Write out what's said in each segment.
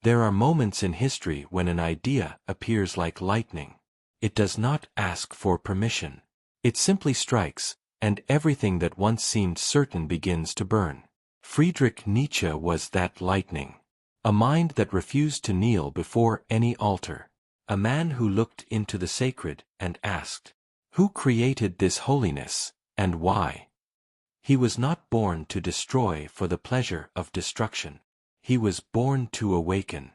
There are moments in history when an idea appears like lightning. It does not ask for permission. It simply strikes, and everything that once seemed certain begins to burn. Friedrich Nietzsche was that lightning. A mind that refused to kneel before any altar. A man who looked into the sacred and asked, "Who created this holiness, and why?" He was not born to destroy for the pleasure of destruction. He was born to awaken.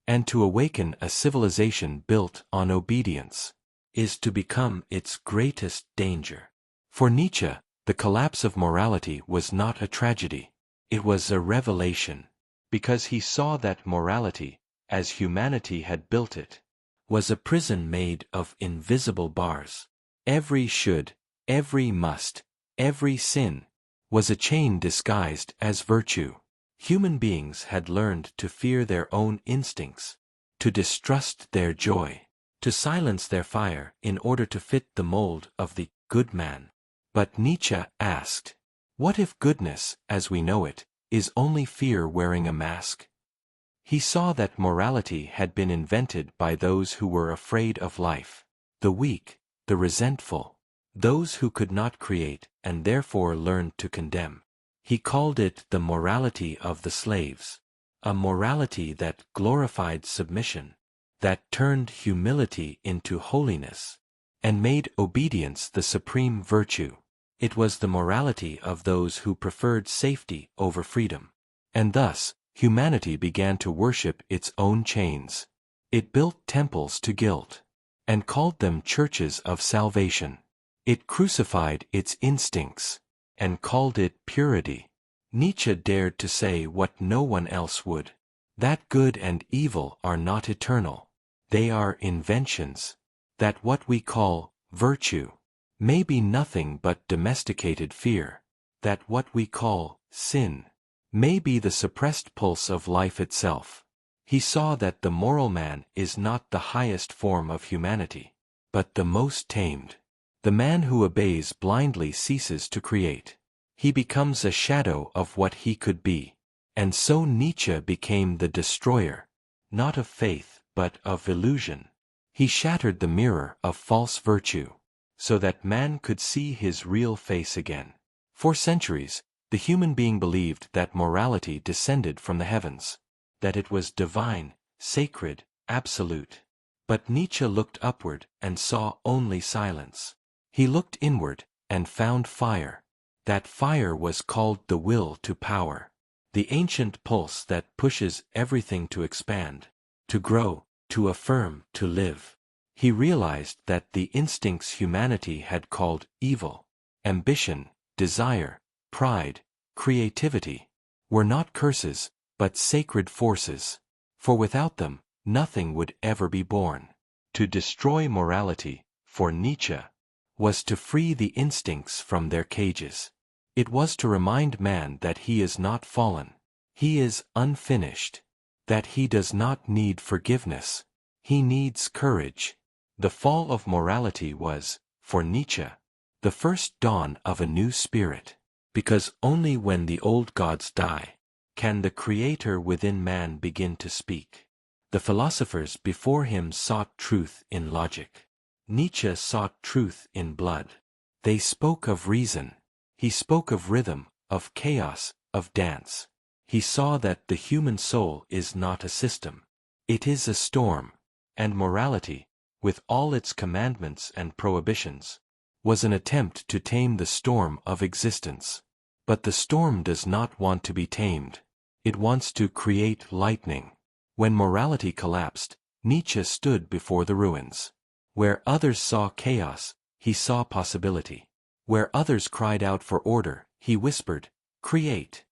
And to awaken a civilization built on obedience is to become its greatest danger. For Nietzsche, the collapse of morality was not a tragedy. It was a revelation. Because he saw that morality, as humanity had built it, was a prison made of invisible bars. Every should, every must, every sin, was a chain disguised as virtue. Human beings had learned to fear their own instincts, to distrust their joy, to silence their fire in order to fit the mold of the good man. But Nietzsche asked, what if goodness, as we know it, is only fear wearing a mask? He saw that morality had been invented by those who were afraid of life, the weak, the resentful, those who could not create and therefore learned to condemn. He called it the morality of the slaves, a morality that glorified submission, that turned humility into holiness, and made obedience the supreme virtue. It was the morality of those who preferred safety over freedom. And thus, humanity began to worship its own chains. It built temples to guilt, and called them churches of salvation. It crucified its instincts, and called it purity. Nietzsche dared to say what no one else would, that good and evil are not eternal. They are inventions. That what we call virtue may be nothing but domesticated fear. That what we call sin may be the suppressed pulse of life itself. He saw that the moral man is not the highest form of humanity, but the most tamed. The man who obeys blindly ceases to create. He becomes a shadow of what he could be. And so Nietzsche became the destroyer, not of faith, but of illusion. He shattered the mirror of false virtue, so that man could see his real face again. For centuries, the human being believed that morality descended from the heavens, that it was divine, sacred, absolute. But Nietzsche looked upward and saw only silence. He looked inward and found fire. That fire was called the will to power, the ancient pulse that pushes everything to expand, to grow, to affirm, to live. He realized that the instincts humanity had called evil, ambition, desire, pride, creativity, were not curses, but sacred forces. For without them, nothing would ever be born. To destroy morality, for Nietzsche, was to free the instincts from their cages. It was to remind man that he is not fallen. He is unfinished. That he does not need forgiveness. He needs courage. The fall of morality was, for Nietzsche, the first dawn of a new spirit. Because only when the old gods die, can the creator within man begin to speak. The philosophers before him sought truth in logic. Nietzsche sought truth in blood. They spoke of reason. He spoke of rhythm, of chaos, of dance. He saw that the human soul is not a system. It is a storm. And morality, with all its commandments and prohibitions, was an attempt to tame the storm of existence. But the storm does not want to be tamed. It wants to create lightning. When morality collapsed, Nietzsche stood before the ruins. Where others saw chaos, he saw possibility. Where others cried out for order, he whispered, "Create."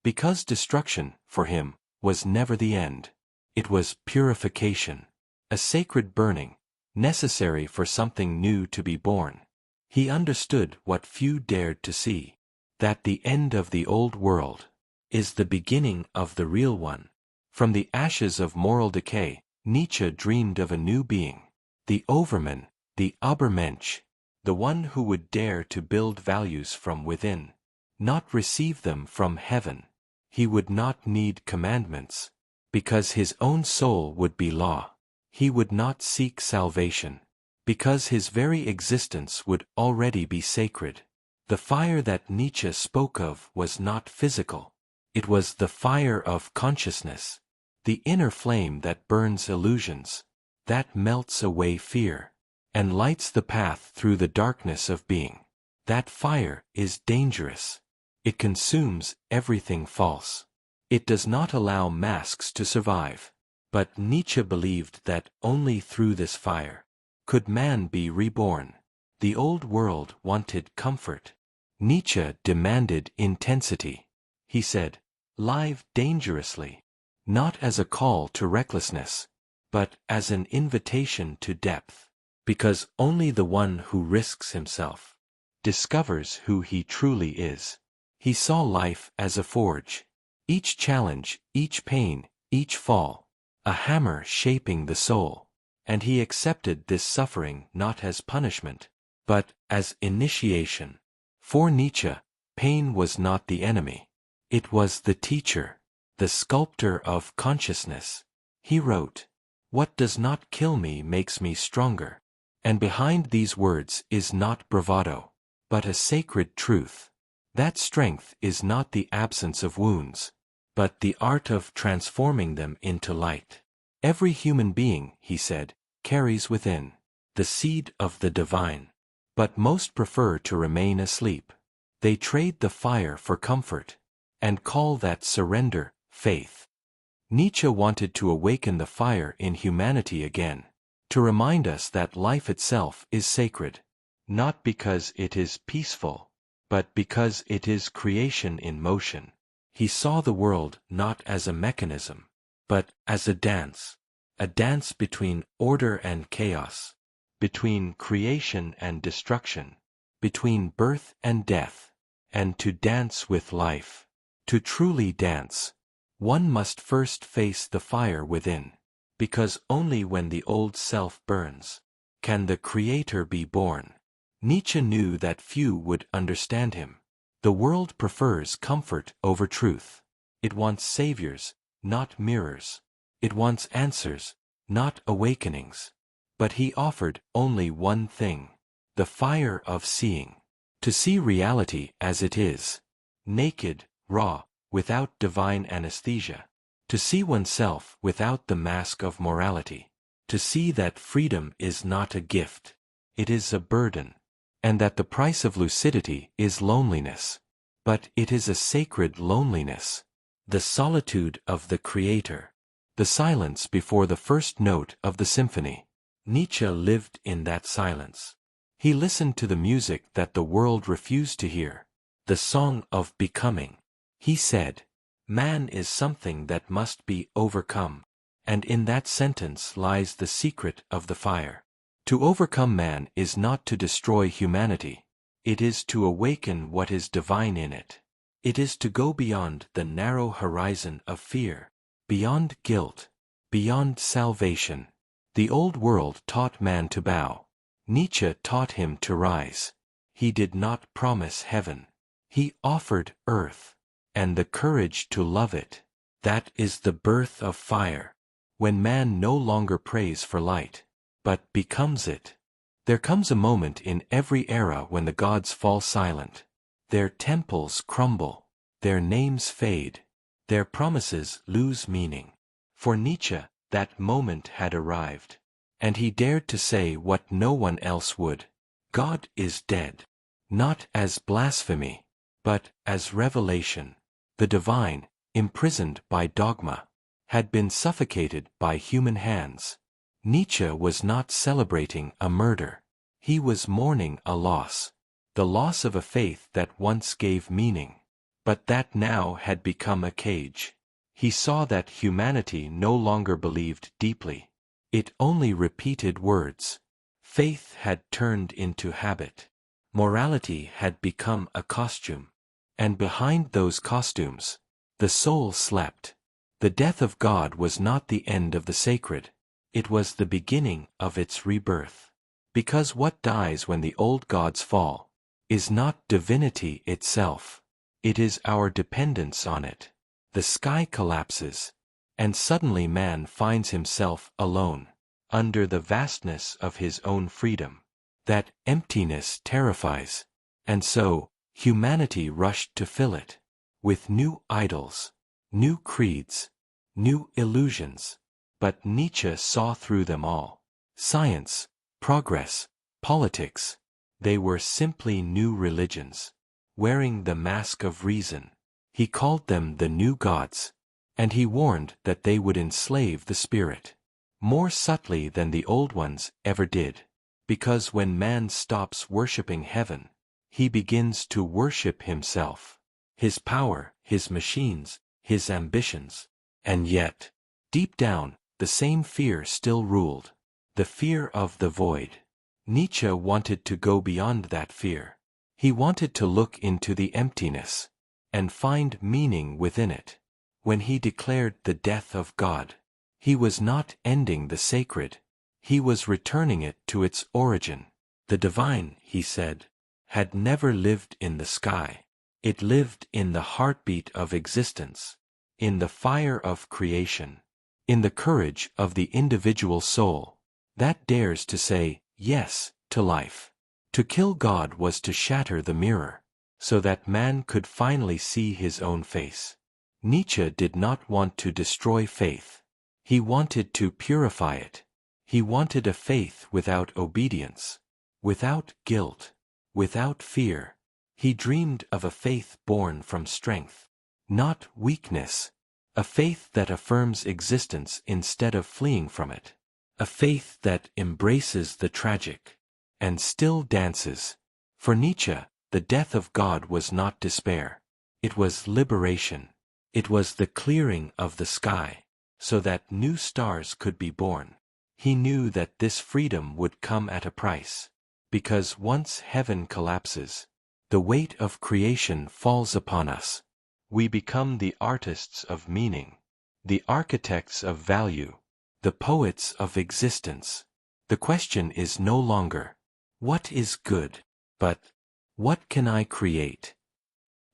Because destruction, for him, was never the end. It was purification, a sacred burning, necessary for something new to be born. He understood what few dared to see, that the end of the old world is the beginning of the real one. From the ashes of moral decay, Nietzsche dreamed of a new being, the overman, the Übermensch, the one who would dare to build values from within, not receive them from heaven. He would not need commandments. because his own soul would be law. He would not seek salvation, because his very existence would already be sacred. The fire that Nietzsche spoke of was not physical. It was the fire of consciousness, the inner flame that burns illusions, that melts away fear, and lights the path through the darkness of being. That fire is dangerous. It consumes everything false. It does not allow masks to survive. But Nietzsche believed that only through this fire could man be reborn. The old world wanted comfort. Nietzsche demanded intensity. He said, "Live dangerously," not as a call to recklessness, but as an invitation to depth, because only the one who risks himself discovers who he truly is. He saw life as a forge. Each challenge, each pain, each fall, a hammer shaping the soul. And he accepted this suffering not as punishment, but as initiation. For Nietzsche, pain was not the enemy. It was the teacher, the sculptor of consciousness. He wrote, "What does not kill me makes me stronger." And behind these words is not bravado, but a sacred truth. That strength is not the absence of wounds, but the art of transforming them into light. Every human being, he said, carries within the seed of the divine, but most prefer to remain asleep. They trade the fire for comfort, and call that surrender, faith. Nietzsche wanted to awaken the fire in humanity again, to remind us that life itself is sacred, not because it is peaceful, but because it is creation in motion. He saw the world not as a mechanism, but as a dance between order and chaos, between creation and destruction, between birth and death, and to dance with life. To truly dance, one must first face the fire within, because only when the old self burns can the Creator be born. Nietzsche knew that few would understand him. The world prefers comfort over truth. It wants saviors, not mirrors. It wants answers, not awakenings. But he offered only one thing: the fire of seeing. To see reality as it is, naked, raw, without divine anesthesia. To see oneself without the mask of morality. To see that freedom is not a gift, it is a burden. And that the price of lucidity is loneliness. But it is a sacred loneliness. The solitude of the Creator. The silence before the first note of the symphony. Nietzsche lived in that silence. He listened to the music that the world refused to hear. The song of becoming. He said, "Man is something that must be overcome." And in that sentence lies the secret of the fire. To overcome man is not to destroy humanity. It is to awaken what is divine in it. It is to go beyond the narrow horizon of fear, beyond guilt, beyond salvation. The old world taught man to bow. Nietzsche taught him to rise. He did not promise heaven. He offered earth, and the courage to love it. That is the birth of fire, when man no longer prays for light, but becomes it. There comes a moment in every era when the gods fall silent. Their temples crumble, their names fade, their promises lose meaning. For Nietzsche, that moment had arrived, and he dared to say what no one else would. God is dead. Not as blasphemy, but as revelation. The divine, imprisoned by dogma, had been suffocated by human hands. Nietzsche was not celebrating a murder. He was mourning a loss. The loss of a faith that once gave meaning, but that now had become a cage. He saw that humanity no longer believed deeply. It only repeated words. Faith had turned into habit. Morality had become a costume. And behind those costumes, the soul slept. The death of God was not the end of the sacred. It was the beginning of its rebirth. Because what dies when the old gods fall is not divinity itself. It is our dependence on it. The sky collapses, And suddenly man finds himself alone, under the vastness of his own freedom. That emptiness terrifies, and so, humanity rushed to fill it, with new idols, new creeds, new illusions. But Nietzsche saw through them all. Science, progress, politics, they were simply new religions, wearing the mask of reason. He called them the new gods, and he warned that they would enslave the spirit, more subtly than the old ones ever did. Because when man stops worshipping heaven, he begins to worship himself, his power, his machines, his ambitions. And yet, deep down, the same fear still ruled, the fear of the void. Nietzsche wanted to go beyond that fear. He wanted to look into the emptiness, and find meaning within it. When he declared the death of God, he was not ending the sacred, he was returning it to its origin. The divine, he said, had never lived in the sky. It lived in the heartbeat of existence, in the fire of creation, in the courage of the individual soul that dares to say yes to life. To kill God was to shatter the mirror, so that man could finally see his own face. Nietzsche did not want to destroy faith. He wanted to purify it. He wanted a faith without obedience, without guilt, without fear. He dreamed of a faith born from strength, not weakness, a faith that affirms existence instead of fleeing from it, a faith that embraces the tragic, and still dances. For Nietzsche, the death of God was not despair. It was liberation. It was the clearing of the sky, so that new stars could be born. He knew that this freedom would come at a price, because once heaven collapses, the weight of creation falls upon us. We become the artists of meaning, the architects of value, the poets of existence. The question is no longer, what is good, but, what can I create?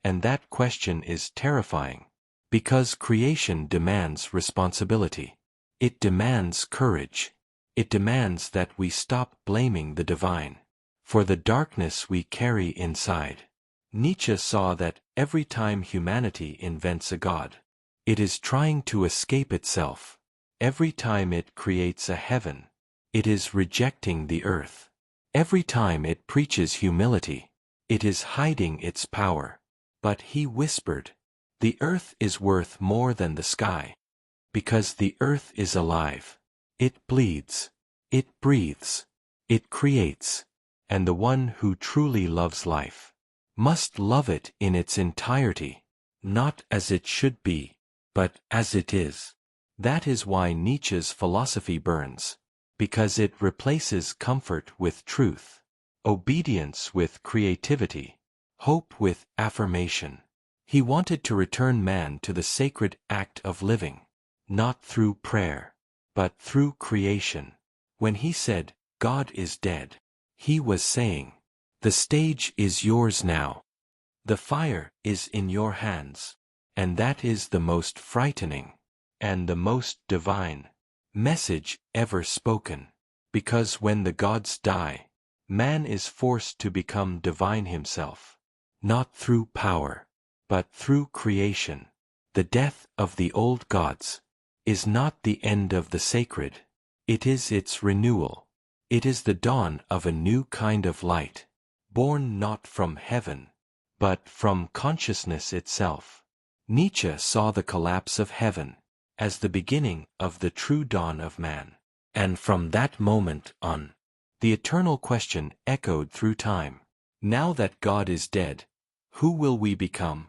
And that question is terrifying, because creation demands responsibility. It demands courage. It demands that we stop blaming the divine for the darkness we carry inside. Nietzsche saw that every time humanity invents a god, it is trying to escape itself. Every time it creates a heaven, it is rejecting the earth. Every time it preaches humility, it is hiding its power. But he whispered, the earth is worth more than the sky, because the earth is alive. It bleeds, it breathes, it creates, and the one who truly loves life must love it in its entirety, not as it should be, but as it is. That is why Nietzsche's philosophy burns, because it replaces comfort with truth, obedience with creativity, hope with affirmation. He wanted to return man to the sacred act of living, not through prayer, but through creation. When he said, God is dead, he was saying, the stage is yours now. The fire is in your hands. And that is the most frightening, and the most divine message ever spoken. Because when the gods die, man is forced to become divine himself, not through power, but through creation. The death of the old gods is not the end of the sacred. It is its renewal. It is the dawn of a new kind of light, born not from heaven, but from consciousness itself. Nietzsche saw the collapse of heaven as the beginning of the true dawn of man. And from that moment on, the eternal question echoed through time. Now that God is dead, who will we become?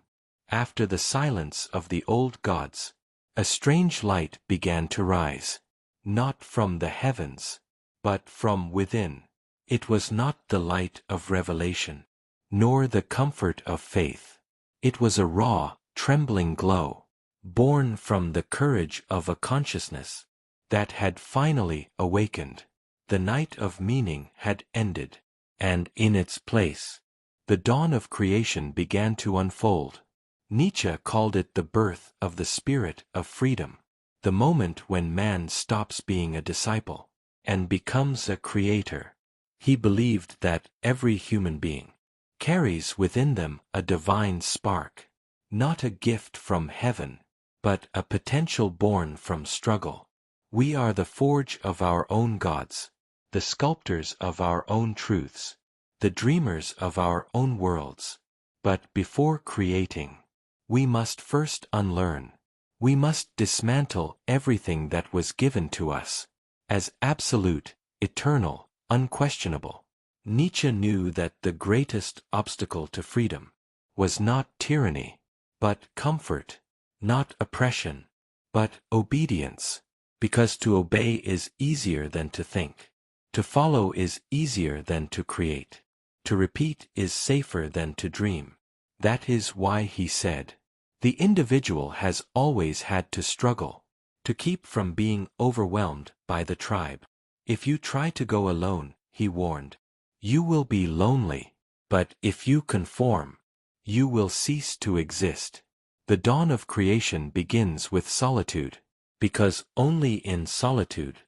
After the silence of the old gods, a strange light began to rise, not from the heavens, but from within. It was not the light of revelation, nor the comfort of faith. It was a raw, trembling glow, born from the courage of a consciousness that had finally awakened. The night of meaning had ended, and in its place, the dawn of creation began to unfold. Nietzsche called it the birth of the spirit of freedom. the moment when man stops being a disciple and becomes a creator. He believed that every human being carries within them a divine spark, not a gift from heaven, but a potential born from struggle. We are the forge of our own gods, the sculptors of our own truths, the dreamers of our own worlds. But before creating, we must first unlearn. We must dismantle everything that was given to us as absolute, eternal, unquestionable. Nietzsche knew that the greatest obstacle to freedom was not tyranny, but comfort, not oppression, but obedience, because to obey is easier than to think. To follow is easier than to create. To repeat is safer than to dream. That is why he said, the individual has always had to struggle to keep from being overwhelmed by the tribe. If you try to go alone, he warned, you will be lonely, but if you conform, you will cease to exist. The dawn of creation begins with solitude, because only in solitude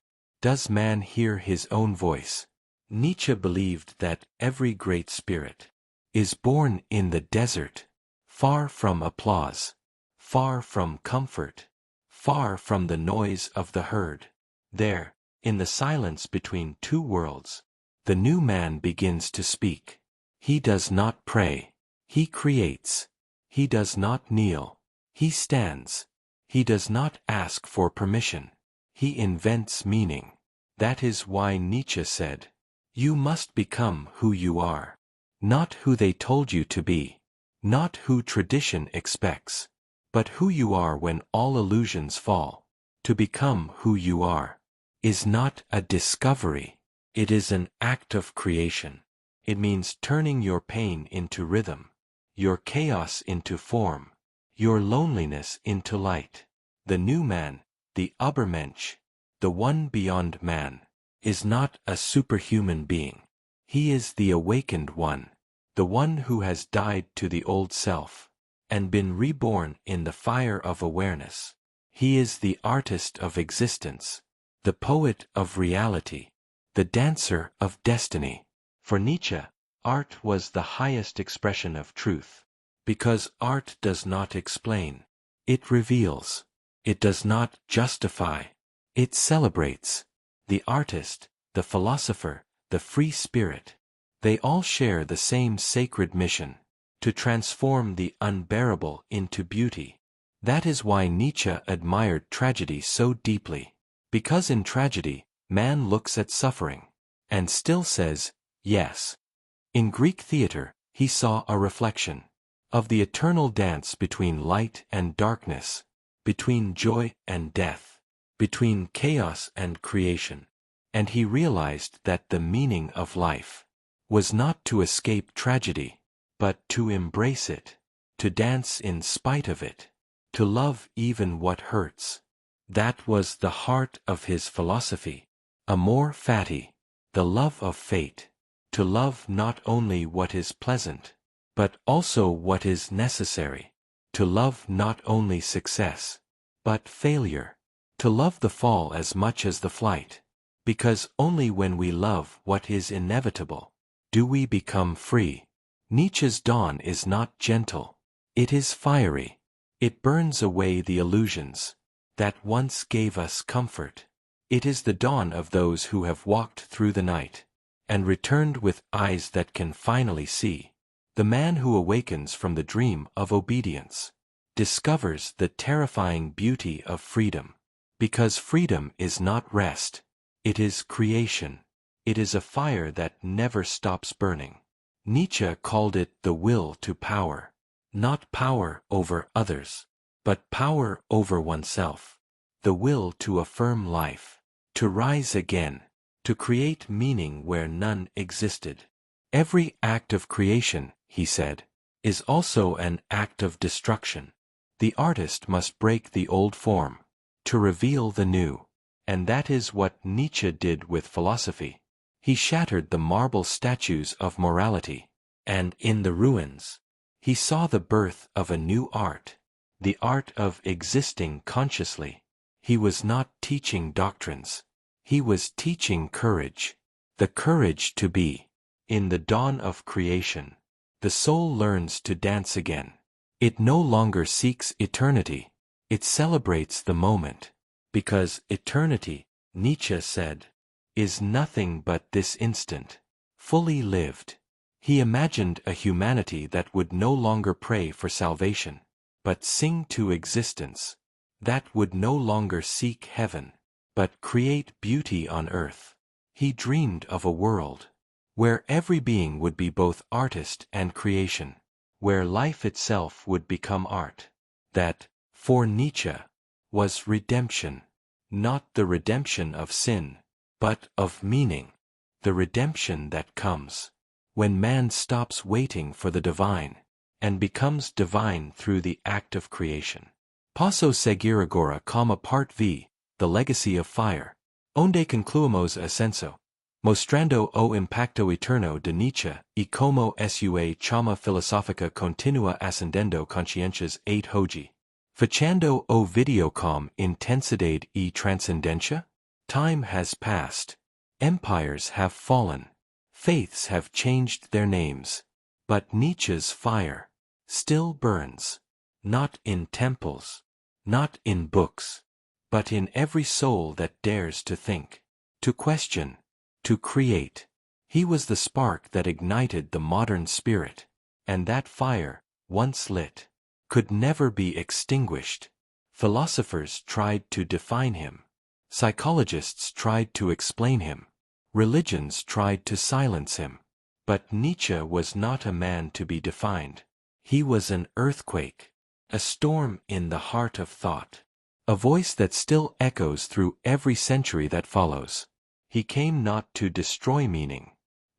does man hear his own voice. Nietzsche believed that every great spirit is born in the desert, far from applause, far from comfort, far from the noise of the herd. There, in the silence between two worlds, the new man begins to speak. He does not pray, he creates. He does not kneel, he stands. He does not ask for permission, he invents meaning. That is why Nietzsche said, you must become who you are, not who they told you to be, not who tradition expects, but who you are when all illusions fall. To become who you are is not a discovery, it is an act of creation. It means turning your pain into rhythm, your chaos into form, your loneliness into light. The new man, the Übermensch, the one beyond man, is not a superhuman being. He is the awakened one, the one who has died to the old self and been reborn in the fire of awareness. He is the artist of existence, the poet of reality, the dancer of destiny. For Nietzsche, art was the highest expression of truth, because art does not explain, it reveals. It does not justify, it celebrates. The artist, the philosopher, the free spirit, they all share the same sacred mission, to transform the unbearable into beauty. That is why Nietzsche admired tragedy so deeply, because in tragedy, man looks at suffering, and still says, yes. In Greek theater, he saw a reflection of the eternal dance between light and darkness, between joy and death, between chaos and creation, and he realized that the meaning of life was not to escape tragedy, but to embrace it, to dance in spite of it, to love even what hurts. That was the heart of his philosophy. Amor fati, the love of fate, to love not only what is pleasant, but also what is necessary, to love not only success, but failure, to love the fall as much as the flight, because only when we love what is inevitable do we become free. Nietzsche's dawn is not gentle, it is fiery. It burns away the illusions that once gave us comfort. It is the dawn of those who have walked through the night and returned with eyes that can finally see. The man who awakens from the dream of obedience discovers the terrifying beauty of freedom, because freedom is not rest, it is creation. It is a fire that never stops burning. Nietzsche called it the will to power, not power over others, but power over oneself, the will to affirm life, to rise again, to create meaning where none existed. Every act of creation, he said, is also an act of destruction. The artist must break the old form to reveal the new, and that is what Nietzsche did with philosophy. He shattered the marble statues of morality, and in the ruins, he saw the birth of a new art, the art of existing consciously. He was not teaching doctrines. He was teaching courage. The courage to be. In the dawn of creation, the soul learns to dance again. It no longer seeks eternity. It celebrates the moment. Because eternity, Nietzsche said, is nothing but this instant, fully lived. He imagined a humanity that would no longer pray for salvation, but sing to existence, that would no longer seek heaven, but create beauty on earth. He dreamed of a world where every being would be both artist and creation, where life itself would become art. That, for Nietzsche, was redemption, not the redemption of sin, but of meaning, the redemption that comes when man stops waiting for the divine and becomes divine through the act of creation. Posso seguir agora como part v, the legacy of fire, onde concluamos ascenso, mostrando o impacto eterno de Nietzsche y como sua chama filosófica continua ascendendo conscientias 8 hoji. Facendo o video com intensidade e transcendencia? Time has passed. Empires have fallen. Faiths have changed their names. But Nietzsche's fire still burns. Not in temples, not in books, but in every soul that dares to think, to question, to create. He was the spark that ignited the modern spirit, and that fire, once lit, could never be extinguished. Philosophers tried to define him. Psychologists tried to explain him. Religions tried to silence him. But Nietzsche was not a man to be defined. He was an earthquake, a storm in the heart of thought, a voice that still echoes through every century that follows. He came not to destroy meaning,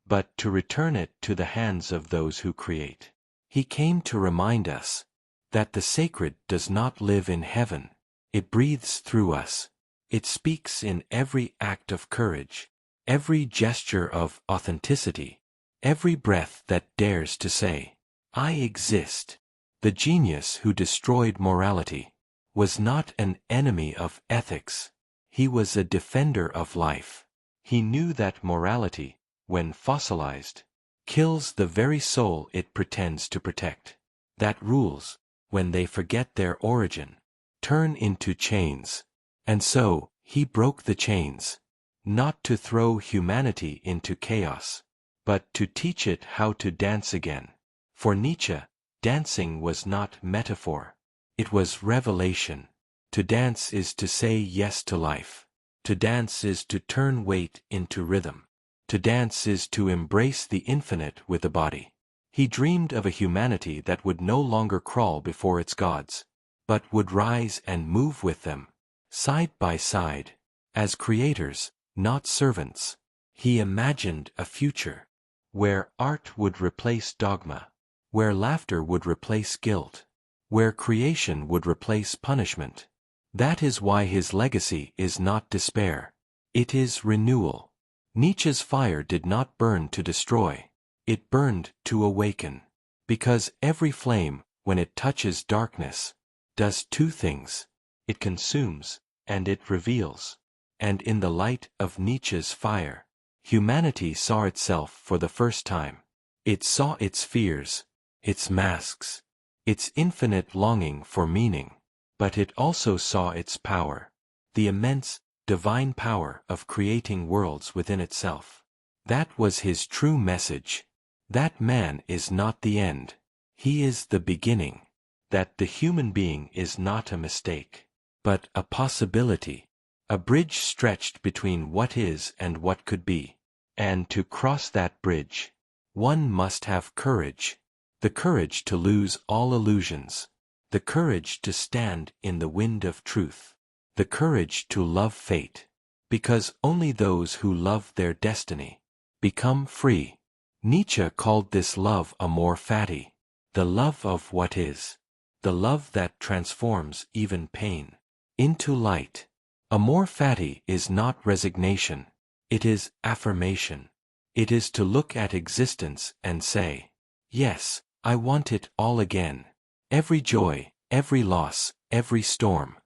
but to return it to the hands of those who create. He came to remind us that the sacred does not live in heaven. It breathes through us. It speaks in every act of courage, every gesture of authenticity, every breath that dares to say, I exist. The genius who destroyed morality was not an enemy of ethics. He was a defender of life. He knew that morality, when fossilized, kills the very soul it pretends to protect. That rules, when they forget their origin, turn into chains. And so, he broke the chains, not to throw humanity into chaos, but to teach it how to dance again. For Nietzsche, dancing was not metaphor. It was revelation. To dance is to say yes to life. To dance is to turn weight into rhythm. To dance is to embrace the infinite with a body. He dreamed of a humanity that would no longer crawl before its gods, but would rise and move with them, side by side, as creators, not servants. He imagined a future where art would replace dogma, where laughter would replace guilt, where creation would replace punishment. That is why his legacy is not despair. It is renewal. Nietzsche's fire did not burn to destroy. It burned to awaken. Because every flame, when it touches darkness, does two things. It consumes, and it reveals. And in the light of Nietzsche's fire, humanity saw itself for the first time. It saw its fears, its masks, its infinite longing for meaning. But it also saw its power, the immense, divine power of creating worlds within itself. That was his true message. That man is not the end. He is the beginning. That the human being is not a mistake, but a possibility, a bridge stretched between what is and what could be. And to cross that bridge, one must have courage. The courage to lose all illusions. The courage to stand in the wind of truth. The courage to love fate. Because only those who love their destiny become free. Nietzsche called this love amor fati, the love of what is, the love that transforms even pain into light. Amor fati is not resignation, it is affirmation. It is to look at existence and say, yes, I want it all again. Every joy, every loss, every storm.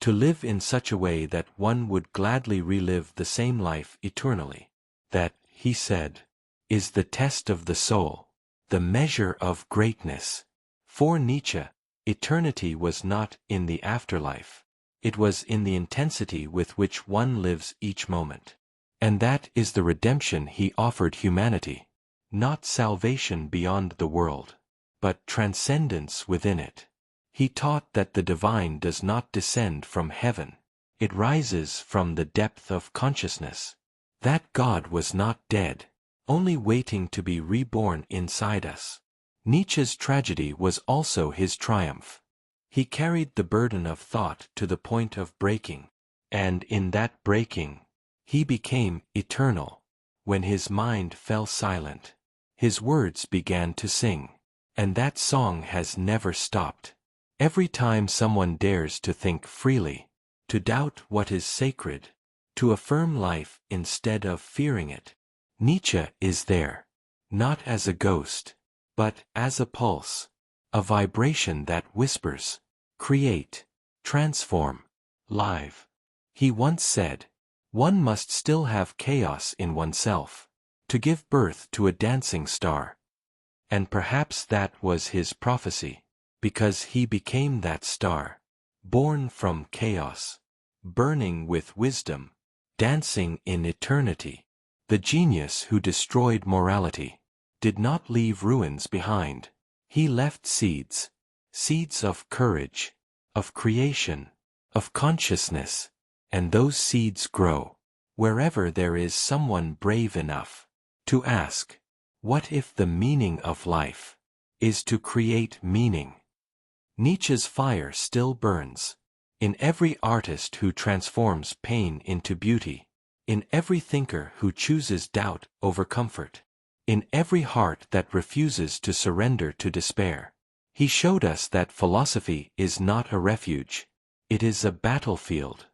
to live in such a way that one would gladly relive the same life eternally. That, he said, is the test of the soul, the measure of greatness. For Nietzsche, eternity was not in the afterlife. It was in the intensity with which one lives each moment. And that is the redemption he offered humanity. Not salvation beyond the world, but transcendence within it. He taught that the divine does not descend from heaven. It rises from the depth of consciousness. That God was not dead, only waiting to be reborn inside us. Nietzsche's tragedy was also his triumph. He carried the burden of thought to the point of breaking, and in that breaking, he became eternal. When his mind fell silent, his words began to sing, and that song has never stopped. Every time someone dares to think freely, to doubt what is sacred, to affirm life instead of fearing it, Nietzsche is there, not as a ghost, but as a pulse, a vibration that whispers, create, transform, live. He once said, one must still have chaos in oneself, to give birth to a dancing star. And perhaps that was his prophecy, because he became that star, born from chaos, burning with wisdom, dancing in eternity. The genius who destroyed morality did not leave ruins behind. He left seeds, seeds of courage, of creation, of consciousness, and those seeds grow wherever there is someone brave enough to ask, what if the meaning of life is to create meaning? Nietzsche's fire still burns in every artist who transforms pain into beauty, in every thinker who chooses doubt over comfort, in every heart that refuses to surrender to despair. He showed us that philosophy is not a refuge, it is a battlefield.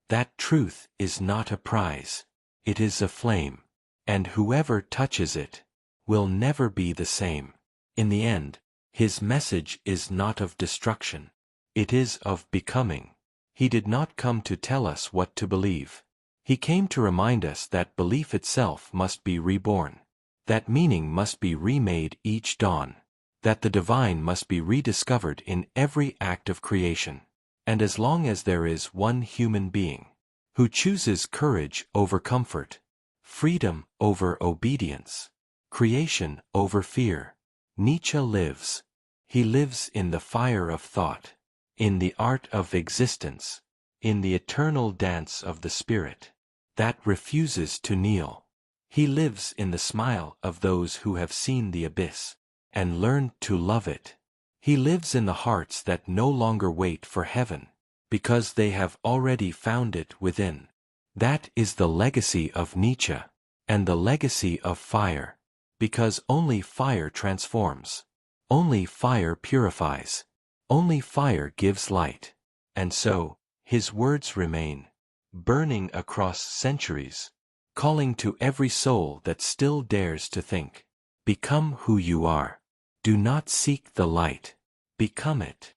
That truth is not a prize, it is a flame, and whoever touches it will never be the same. In the end, his message is not of destruction, it is of becoming. He did not come to tell us what to believe. He came to remind us that belief itself must be reborn, that meaning must be remade each dawn, that the divine must be rediscovered in every act of creation. And as long as there is one human being who chooses courage over comfort, freedom over obedience, creation over fear, Nietzsche lives. He lives in the fire of thought, in the art of existence, in the eternal dance of the spirit that refuses to kneel. He lives in the smile of those who have seen the abyss and learned to love it. He lives in the hearts that no longer wait for heaven, because they have already found it within. That is the legacy of Nietzsche, and the legacy of fire, because only fire transforms, only fire purifies, only fire gives light. And so, his words remain, burning across centuries, calling to every soul that still dares to think. Become who you are. Do not seek the light. Become it.